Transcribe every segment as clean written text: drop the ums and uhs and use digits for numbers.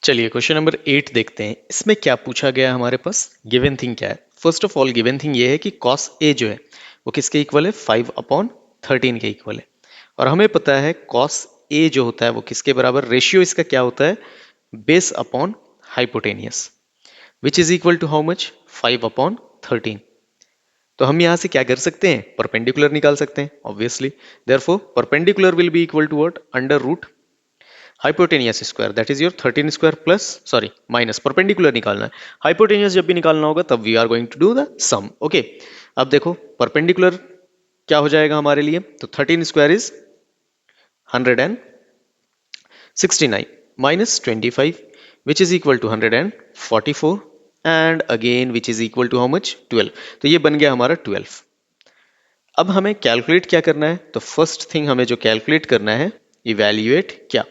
चलिए question number 8 देखते हैं। इसमें क्या पूछा गया है हमारे पास, गिवन थिंग क्या है। First of all given thing ये है कि कॉस ए जो है वो किसके इक्वल है, 5/13 के इक्वल है। और हमें पता है कॉस ए जो होता है वो किसके बराबर, रेशियो इसका क्या होता है, base upon hypotenuse, which is equal to how much, 5/13। तो हम यहां से क्या कर सकते हैं, परपेंडिकुलर निकाल सकते हैं obviously. Therefore perpendicular will be equal to what, under root hypotenuse square, that is your 13 square plus sorry minus, perpendicular निकालना है। हाइपोटेनियस जब भी निकालना होगा तब we are going to do the sum. Okay, अब देखो परपेंडिकुलर क्या हो जाएगा हमारे लिए, तो 13 square is 169 minus 25 which is equal to 144 and again which is equal to how much, 12। तो ये बन गया हमारा 12। अब हमें कैलकुलेट क्या करना है, तो फर्स्ट थिंग हमें जो कैलकुलेट करना है, इवैल्यूएट क्या।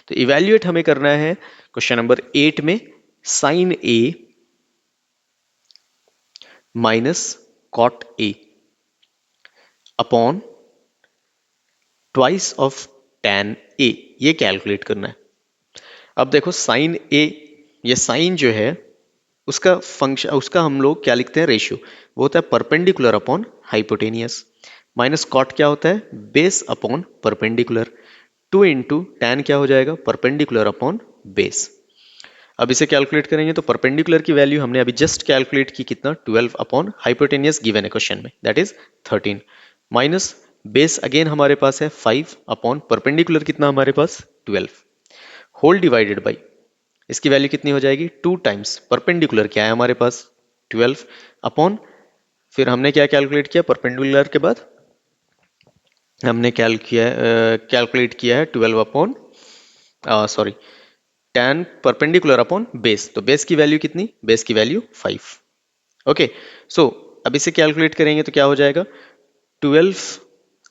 तो इवैल्यूएट हमें करना है क्वेश्चन नंबर 8 में sine A minus cot A upon twice of tan A, ये कैलकुलेट करना है। अब देखो साइन ए, ये साइन जो है उसका फंक्शन, उसका हम लोग क्या लिखते हैं, रेशियो, वो होता है perpendicular upon hypotenuse. Minus cot क्या होता है, base upon perpendicular. 2 into tan क्या हो जाएगा, परपेंडिकुलर अपॉन बेस। अब इसे कैलकुलेट करेंगे तो परपेंडिकुलर की वैल्यू हमने अभी जस्ट कैलकुलेट की, कितना, 12 अपॉन हाइपोटेनियस गिवन है क्वेश्चन में, that is 13 minus base again हमारे पास है 5 अपॉन परपेंडिकुलर कितना हमारे पास 12 होल डिवाइडेड बाई, इसकी वैल्यू कितनी हो जाएगी, 2 टाइम्स परपेंडिकुलर क्या है हमारे पास 12 अपॉन, फिर हमने क्या कैलकुलेट किया परपेंडिकुलर के बाद, हमने कैलकुलेट किया है 12 upon sorry tan perpendicular upon base. तो बेस की वैल्यू कितनी, बेस की वैल्यू 5। ओके, सो अब इसे कैलकुलेट करेंगे तो क्या हो जाएगा 12।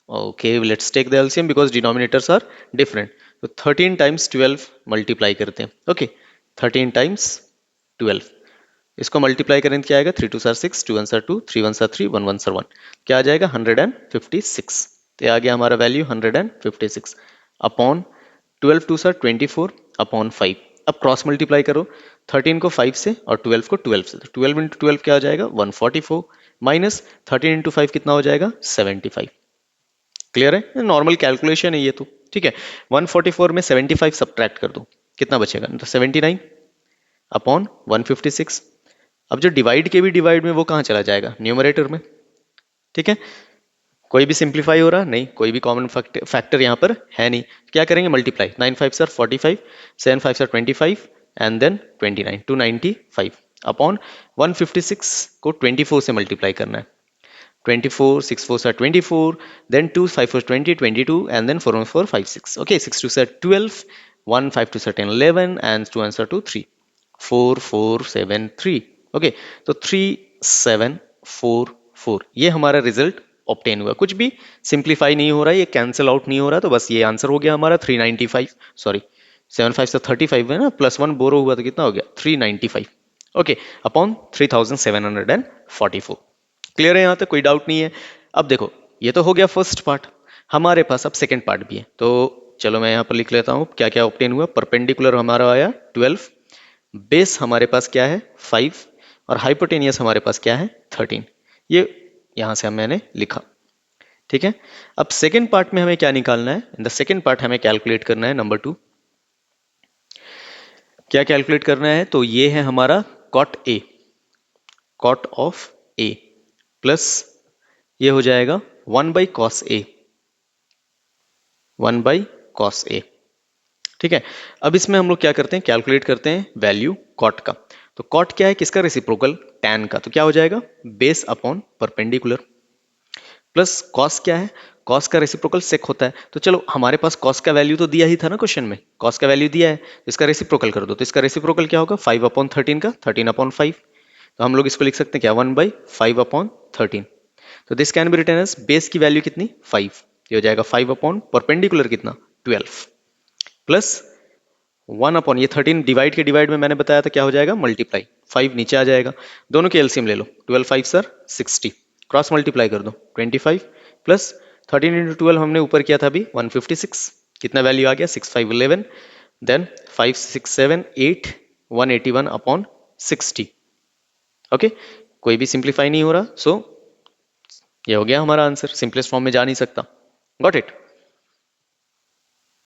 Okay, let's take the LCM because denominators are different. तो 13 टाइम्स 12 मल्टीप्लाई करते हैं। ओके, 13 टाइम्स 12, इसको मल्टीप्लाई करें तो क्या आएगा, 3 2 6, 2 1 2, 3 1 3, 1 1 1, क्या आ जाएगा 156। तो आ गया हमारा वैल्यू 156 अपॉन 12 2 24 अपॉन 5। अब क्रॉस मल्टीप्लाई करो 13 को 5 से और 12 को 12 से, तो 12 इंटू 12 क्या हो जाएगा 144 माइनस 13 इंटू 5 कितना हो जाएगा 75। क्लियर है, नॉर्मल कैलकुलेशन है ये तो, ठीक है। 144 में 75 सब्ट्रैक्ट कर दो, कितना बचेगा, तो 79 अपॉन 156। अब जो डिवाइड के भी डिवाइड में वो कहाँ चला जाएगा, न्यूमरेटर में, ठीक है। कोई भी सिंप्लीफाई हो रहा नहीं, कोई भी कॉमन फैक्टर यहाँ पर है नहीं, क्या करेंगे मल्टीप्लाई, 9 5 सर 45, 7 5 सर 25 एंड देन 29, 295 अपॉन 156 को 24 से मल्टीप्लाई करना है। 24 6 4 सर 24, देन 2 5 4 20 22 एंड देन 4 1 4 5 6। ओके, 6 2 सर 12, 1 5 2 सर 10 11 एंड 2 1 सर 2 3, 4 4 7 3। ओके, तो 3 7 4 4 ये हमारा रिजल्ट ऑब्टेन हुआ। कुछ भी सिंप्लीफाई नहीं हो रहा है, ये कैंसिल आउट नहीं हो रहा, तो बस ये आंसर हो गया हमारा 395, सॉरी 7 5 से 35 है ना, प्लस 1 बोरो हुआ तो कितना हो गया 395। Okay, upon 3744। क्लियर है, यहाँ तक कोई डाउट नहीं है। अब देखो ये तो हो गया फर्स्ट पार्ट, हमारे पास अब सेकंड पार्ट भी है, तो चलो मैं यहाँ पर लिख लेता हूँ क्या क्या ऑब्टेन हुआ। परपेंडिकुलर हमारा आया 12, बेस हमारे पास क्या है 5 और हाइपोटेनियस हमारे पास क्या है 13। ये यहां से मैंने लिखा, ठीक है। अब सेकेंड पार्ट में हमें क्या निकालना है, इन द सेकेंड पार्ट हमें कैलकुलेट करना है नंबर 2। क्या कैलकुलेट करना है, तो ये है हमारा cot A, cot of A plus ये हो जाएगा 1 by cos A, 1 by cos A, ठीक है। अब इसमें हम लोग क्या करते हैं, कैलकुलेट करते हैं वैल्यू कॉट का। तो कॉट क्या है, किसका, रेसिप्रोकल टैन का, तो क्या हो जाएगा base upon perpendicular plus cos क्या है, कॉस का रेसिप्रोकल सेक होता है। तो चलो हमारे पास कॉस का वैल्यू तो दिया ही था ना क्वेश्चन में, कॉस का वैल्यू दिया है तो इसका रेसिप्रोकल कर दो। तो इसका रेसिप्रोकल क्या होगा 5/13 का, 13/5। तो हम लोग इसको लिख सकते हैं क्या 1/5/13। तो this can be written as base की वैल्यू कितनी 5, ये हो जाएगा 5 अपॉन परपेंडिकुलर कितना 12 प्लस 1 अपॉन ये 13 डिवाइड के डिवाइड में मैंने बताया था क्या हो जाएगा मल्टीप्लाई, 5 नीचे आ जाएगा, दोनों के एलसीएम ले लो, 12 5 सर 60, क्रॉस मल्टीप्लाई कर दो 25 प्लस 13 इंटू 12 हमने ऊपर किया था अभी 156, कितना वैल्यू आ गया 6 5 11, देन 5 6 7 8 181 अपॉन 60। ओके, कोई भी सिंप्लीफाई नहीं हो रहा, सो ये हो गया हमारा आंसर, सिंपलेस्ट फॉर्म में जा नहीं सकता। Got it.